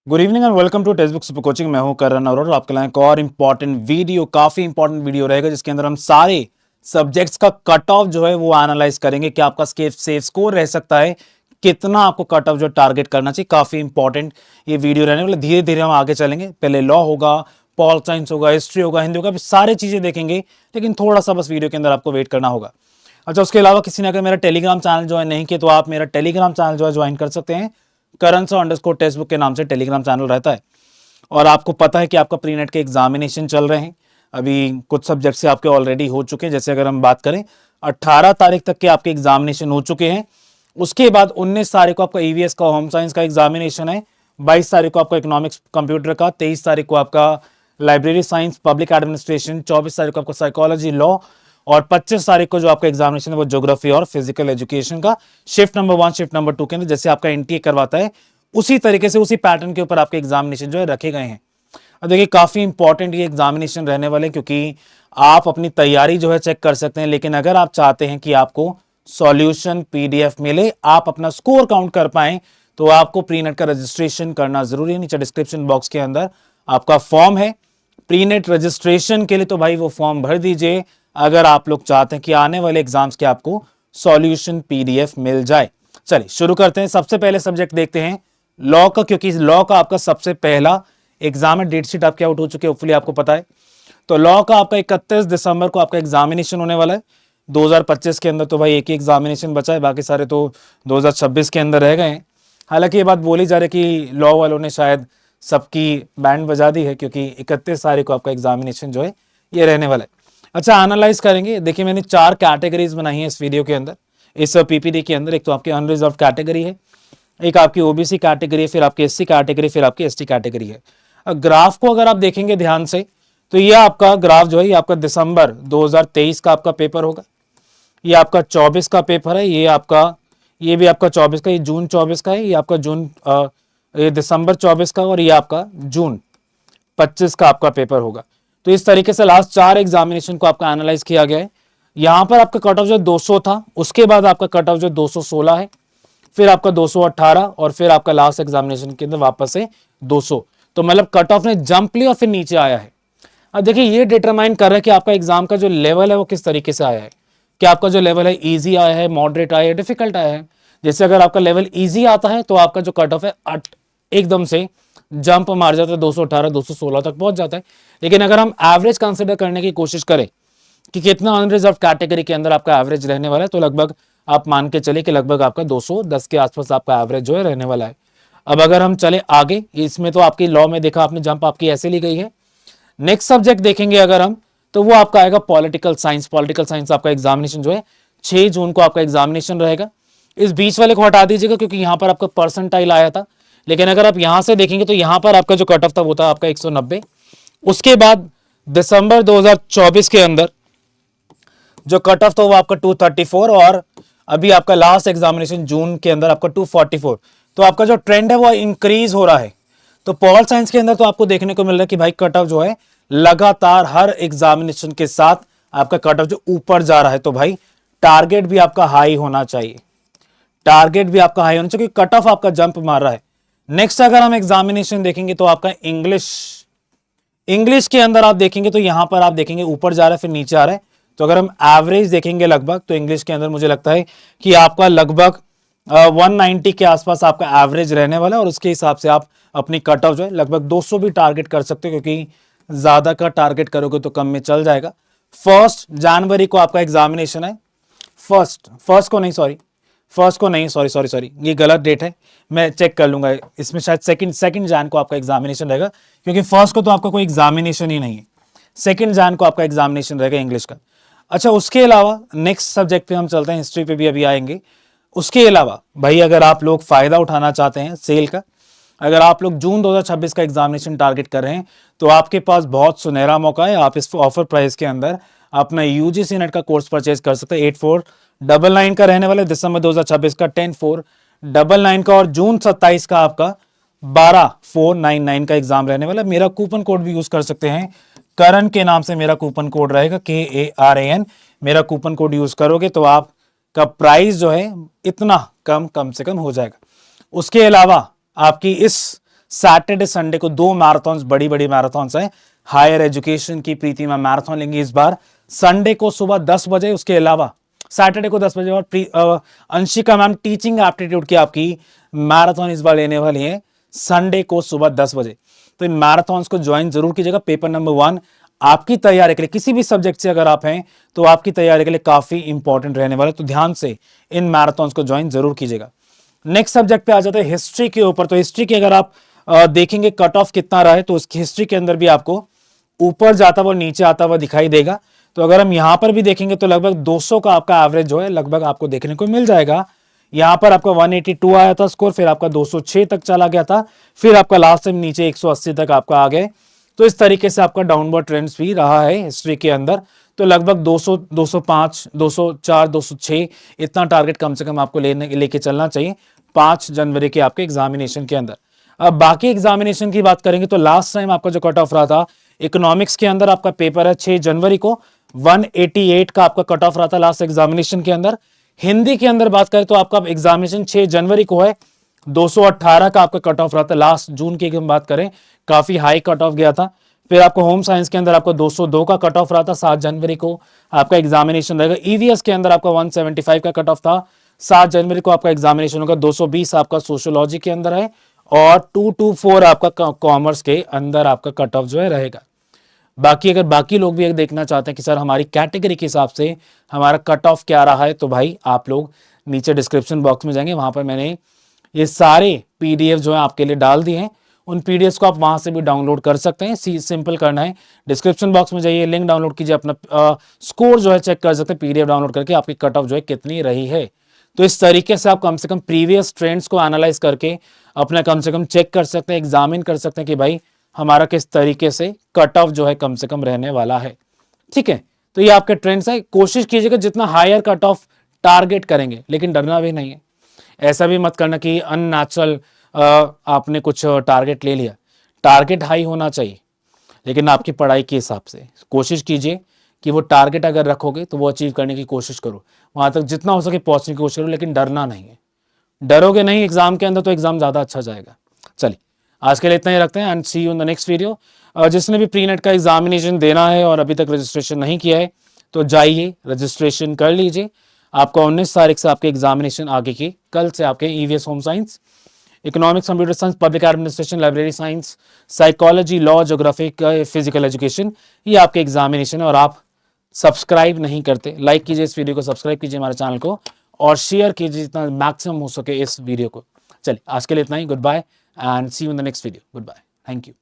Good evening and welcome to text book super coaching. मैं हूं करण और आपके लिए एक और इम्पॉर्टेंट वीडियो, काफी इंपॉर्टेंट वीडियो रहेगा जिसके अंदर हम सारे सब्जेक्ट्स का कट ऑफ जो है वो एनालाइज करेंगे कि आपका सेफ स्कोर रह सकता है, कितना आपको कट ऑफ जो टारगेट करना चाहिए। काफी इंपॉर्टेंट ये वीडियो रहने वाला। धीरे धीरे हम आगे चलेंगे। पहले लॉ होगा, पॉल साइंस होगा, हिस्ट्री होगा, हिंदी होगा, सारी चीजें देखेंगे, लेकिन थोड़ा सा बस वीडियो के अंदर आपको वेट करना होगा। अच्छा, उसके अलावा किसी ने अगर मेरा टेलीग्राम चैनल ज्वाइन नहीं किया तो आप मेरा टेलीग्राम चैनल जो है ज्वाइन कर सकते हैं। करण सो अंडरस्कोर टेक्स्ट बुक के नाम से टेलीग्राम चैनल रहता है। और आपको पता है कि आपका प्री नेट के एग्जामिनेशन चल रहे हैं। अभी कुछ सब्जेक्ट से आपके ऑलरेडी हो चुके हैं। जैसे अगर हम बात करें 18 तारीख तक के आपके एग्जामिनेशन हो चुके हैं। उसके बाद 19 तारीख को आपका ईवीएस का होम साइंस का एग्जामिनेशन है। 22 तारीख को आपका इकोनॉमिक्स कंप्यूटर का, 23 तारीख को आपका लाइब्रेरी साइंस पब्लिक एडमिनिस्ट्रेशन, 24 तारीख को आपका साइकोलॉजी लॉ, और 25 तारीख को जो आपका एग्जामिनेशन है वो ज्योग्राफी और फिजिकल एजुकेशन का शिफ्ट नंबर 1 शिफ्ट नंबर 2 के अंदर जैसे आपका एनटीए करवाता है उसी तरीके से उसी पैटर्न के ऊपर आपके एग्जामिनेशन जो है रखे गए हैं। अब देखिए, काफी इंपॉर्टेंट ये एग्जामिनेशन रहने वाले, क्योंकि आप अपनी तैयारी जो है चेक कर सकते हैं, लेकिन अगर आप चाहते हैं कि आपको सॉल्यूशन पीडीएफ मिले, आप अपना स्कोर काउंट कर पाएं, तो आपको प्रीनेट का रजिस्ट्रेशन करना जरूरी है। नीचे डिस्क्रिप्शन बॉक्स के अंदर आपका फॉर्म है प्रीनेट रजिस्ट्रेशन के लिए, तो भाई वो फॉर्म भर दीजिए अगर आप लोग चाहते हैं कि आने वाले एग्जाम्स के आपको सॉल्यूशन पीडीएफ मिल जाए। चलिए शुरू करते हैं। सबसे पहले सब्जेक्ट देखते हैं लॉ का, क्योंकि लॉ का आपका सबसे पहला एग्जाम है। डेट शीट आपके आउट हो चुकी है, होपफुली आपको पता है। तो लॉ का आपका 31 दिसंबर को आपका एग्जामिनेशन होने वाला है 2025 के अंदर। तो भाई एक ही एग्जामिनेशन बचा है, बाकी सारे तो 2026 के अंदर रह गए हैं। हालांकि ये बात बोली जा रही है कि लॉ वालों ने शायद सबकी बैंड बजा दी है, क्योंकि 31 तारीख को आपका एग्जामिनेशन जो है ये रहने वाला है। अच्छा, एनालाइज करेंगे। देखिए, मैंने 4 कैटेगरीज बनाई है इस वीडियो के अंदर, इस पीपीडी के अंदर। एक तो आपकी अनरिजर्व कैटेगरी है, एक आपकी ओबीसी कैटेगरी है, फिर आपकी एससी कैटेगरी, फिर आपकी एसटी कैटेगरी है। ग्राफ को अगर आप देखेंगे ध्यान से तो ये आपका ग्राफ जो है ये आपका दिसंबर 2023 का आपका पेपर होगा, ये आपका 24 का पेपर है, ये भी आपका 24 का, ये जून 24 का है, ये आपका ये दिसंबर 24 का, और ये आपका जून 25 का आपका पेपर होगा। तो इस तरीके से लास्ट 4 एग्जामिनेशन को आपका एनालाइज किया गया है। यहां पर आपका कट ऑफ जो 200 था, उसके बाद आपका कट ऑफ जो 216 है, फिर आपका 218, और फिर आपका लास्ट एग्जामिनेशन के अंदर वापस से 200। तो मतलब कट ऑफ ने जंप लिया और फिर नीचे आया है। अब देखिए, ये डिटरमाइन कर रहा है कि आपका एग्जाम का जो लेवल है वो किस तरीके से आया है। कि आपका जो लेवल है इजी आया है, मॉडरेट आया है, डिफिकल्ट आया है। जैसे अगर आपका लेवल इजी आता है तो आपका जो कट ऑफ है एकदम से जंप मार जाता है, 218 216 तक पहुंच जाता है। लेकिन अगर हम एवरेज कंसिडर करने की कोशिश करें कि कितना अनरिजर्व कैटेगरी के अंदर आपका एवरेज रहने वाला है, तो लगभग आप मान के चले कि लगभग आपका 210 के आसपास आपका एवरेज जो है रहने वाला है। अब अगर हम चले आगे, इसमें तो आपकी लॉ में देखा आपने जंप आपकी ऐसे ली गई है। नेक्स्ट सब्जेक्ट देखेंगे अगर हम, तो वो आपका आएगा पॉलिटिकल साइंस। पॉलिटिकल साइंस आपका एग्जामिनेशन जो है 6 जून को आपका एग्जामिनेशन रहेगा। इस बीच वाले को हटा दीजिएगा क्योंकि यहां पर आपका परसेंटाइल आया था। लेकिन अगर आप यहां से देखेंगे तो यहां पर आपका जो कट ऑफ था वो था आपका 190। उसके बाद दिसंबर 2024 के अंदर जो कट ऑफ था वो आपका 234, और अभी आपका लास्ट एग्जामिनेशन जून के अंदर आपका 244। तो आपका जो ट्रेंड है वो इंक्रीज हो रहा है। तो पॉल साइंस के अंदर तो आपको देखने को मिल रहा है कि भाई कट ऑफ जो है लगातार हर एग्जामिनेशन के साथ आपका कट ऑफ जो ऊपर जा रहा है। तो भाई टारगेट भी आपका हाई होना चाहिए, टारगेट भी आपका हाई होना चाहिए, क्योंकि कट ऑफ आपका जंप मार रहा है। नेक्स्ट अगर हम एग्जामिनेशन देखेंगे तो आपका इंग्लिश के अंदर आप देखेंगे तो यहां पर आप देखेंगे ऊपर जा रहा है फिर नीचे आ रहा है। तो अगर हम एवरेज देखेंगे लगभग, तो इंग्लिश के अंदर मुझे लगता है कि आपका लगभग 190 के आसपास आपका एवरेज रहने वाला है, और उसके हिसाब से आप अपनी कट ऑफ जो है लगभग 200 भी टारगेट कर सकते हो, क्योंकि ज्यादा का टारगेट करोगे तो कम में चल जाएगा। 1 जनवरी को आपका एग्जामिनेशन है। फर्स्ट को नहीं, सॉरी, ये गलत डेट है, मैं चेक कर लूंगा। इसमें शायद सेकंड जैन को आपका एग्जामिनेशन रहेगा, क्योंकि फर्स्ट को तो आपका कोई एग्जामिनेशन ही नहीं है। सेकंड जैन को आपका एग्जामिनेशन रहेगा इंग्लिश का। अच्छा, उसके अलावा नेक्स्ट सब्जेक्ट पे हम चलते हैं, हिस्ट्री पे भी अभी आएंगे। उसके अलावा भाई अगर आप लोग फायदा उठाना चाहते हैं सेल का, अगर आप लोग जून 2026 का एग्जामिनेशन टारगेट कर रहे हैं, तो आपके पास बहुत सुनहरा मौका है। आप इस ऑफर प्राइस के अंदर अपना यूजीसी नेट का कोर्स परचेज कर सकते हैं। 8499 का रहने वाले, दिसंबर 2026 का 10499 का, और जून 27 का आपका 12499 का एग्जाम रहने वाला। मेरा कूपन कोड भी यूज कर सकते हैं, करण के नाम से मेरा कूपन कोड रहेगा, KARAN। मेरा कूपन कोड यूज करोगे तो आपका प्राइस जो है इतना कम से कम हो जाएगा। उसके अलावा आपकी इस सैटरडे संडे को 2 मैराथन्स, बड़ी बड़ी मैराथन्स हैं। हायर एजुकेशन की प्रीति मैम मैराथन लेंगी इस बार संडे को सुबह 10 बजे। उसके अलावा सैटरडे को 10 बजे और अंशिका मैम टीचिंग एप्टीट्यूड की आपकी मैराथन इस बार लेने वाली है संडे को सुबह 10 बजे। तो इन मैराथन्स को ज्वाइन जरूर कीजिएगा। पेपर नंबर 1 आपकी तैयारी के लिए, किसी भी सब्जेक्ट से अगर आप हैं तो आपकी तैयारी के लिए काफी इंपॉर्टेंट रहने वाला है, तो ध्यान से इन मैराथन्स को ज्वाइन जरूर कीजिएगा। नेक्स्ट सब्जेक्ट पे आ जाते हैं हिस्ट्री के ऊपर। तो हिस्ट्री की अगर आप देखेंगे कट ऑफ कितना रहा है, तो उसकी हिस्ट्री के अंदर भी आपको ऊपर जाता हुआ नीचे आता हुआ दिखाई देगा। तो अगर हम यहां पर भी देखेंगे तो लगभग 200 का आपका एवरेज जो है लगभग आपको देखने को मिल जाएगा। यहां पर आपका 182 आया था स्कोर, फिर आपका 206 तक चला गया था, फिर आपका लास्ट टाइम नीचे 180 तक आपका आ गए। तो इस तरीके से आपका डाउनवर्ड ट्रेंड्स भी रहा है हिस्ट्री के अंदर। तो लगभग 200, 205, 204, 206 इतना टारगेट कम से कम आपको लेके चलना चाहिए 5 जनवरी के आपके एग्जामिनेशन के अंदर। अब बाकी एग्जामिनेशन की बात करेंगे तो लास्ट टाइम आपका जो कट ऑफ रहा था इकोनॉमिक्स के अंदर, आपका पेपर है 6 जनवरी को, 188 का आपका कट ऑफ रहा था लास्ट एग्जामिनेशन के अंदर। हिंदी के अंदर बात करें तो आपका एग्जामिनेशन 6 जनवरी को है, 218 का आपका कट ऑफ रहा था। लास्ट जून की हम बात करें काफी हाई कट ऑफ गया था। फिर आपको होम साइंस के अंदर आपको 202 का कट ऑफ रहा था, 7 जनवरी को आपका एग्जामिनेशन रहेगा। ईवीएस के अंदर आपका 175 का कट ऑफ था, 7 जनवरी को आपका एग्जामिनेशन होगा। 220 आपका सोशियोलॉजी के अंदर है और 224 आपका कॉमर्स के अंदर आपका कट ऑफ जो है रहेगा। बाकी अगर बाकी लोग भी देखना चाहते हैं कि सर हमारी कैटेगरी के हिसाब से हमारा कट ऑफ क्या रहा है, तो भाई आप लोग नीचे डिस्क्रिप्शन बॉक्स में जाएंगे, वहां पर मैंने ये सारे पीडीएफ जो है आपके लिए डाल दिए हैं। उन पीडीएफ को आप वहां से भी डाउनलोड कर सकते हैं। सिंपल करना है, डिस्क्रिप्शन बॉक्स में जाइए, लिंक डाउनलोड कीजिए, अपना स्कोर जो है चेक कर सकते हैं पीडीएफ डाउनलोड करके आपकी कट ऑफ जो है कितनी रही है। तो इस तरीके से आप कम से कम प्रीवियस ट्रेंड्स को एनालाइज करके अपना कम से कम चेक कर सकते हैं, एग्जामिन कर सकते हैं कि भाई हमारा किस तरीके से कट ऑफ जो है कम से कम रहने वाला है। ठीक है, तो ये आपके ट्रेंड्स है। कोशिश कीजिएगा जितना हायर कट ऑफ टारगेट करेंगे, लेकिन डरना भी नहीं है। ऐसा भी मत करना कि अननेचुरल आपने कुछ टारगेट ले लिया। टारगेट हाई होना चाहिए, लेकिन आपकी पढ़ाई के हिसाब से कोशिश कीजिए कि वो टारगेट अगर रखोगे तो वो अचीव करने की कोशिश करो, वहां तक जितना हो सके पहुंचने की कोशिश करो, लेकिन डरना नहीं है। डरोगे नहीं एग्जाम के अंदर तो एग्जाम ज्यादा अच्छा जाएगा। चलिए आज के लिए इतना ही रखते हैं and see you in the next video. जिसने भी प्री नेट का एग्जामिनेशन देना है और अभी तक रजिस्ट्रेशन नहीं किया है तो जाइए रजिस्ट्रेशन कर लीजिए। आपका 19 तारीख से आपके एग्जामिनेशन आगे की, कल से आपके EVS home science, economics, computer science, public administration, library science, psychology, law, geography, physical education, ये आपके एग्जामिनेशन है। और आप सब्सक्राइब नहीं करते, लाइक कीजिए इस वीडियो को, सब्सक्राइब कीजिए हमारे चैनल को और शेयर कीजिए जितना मैक्सिमम हो सके इस वीडियो को। चलिए आज के लिए इतना ही। Goodbye and see you in the next video. Goodbye, thank you.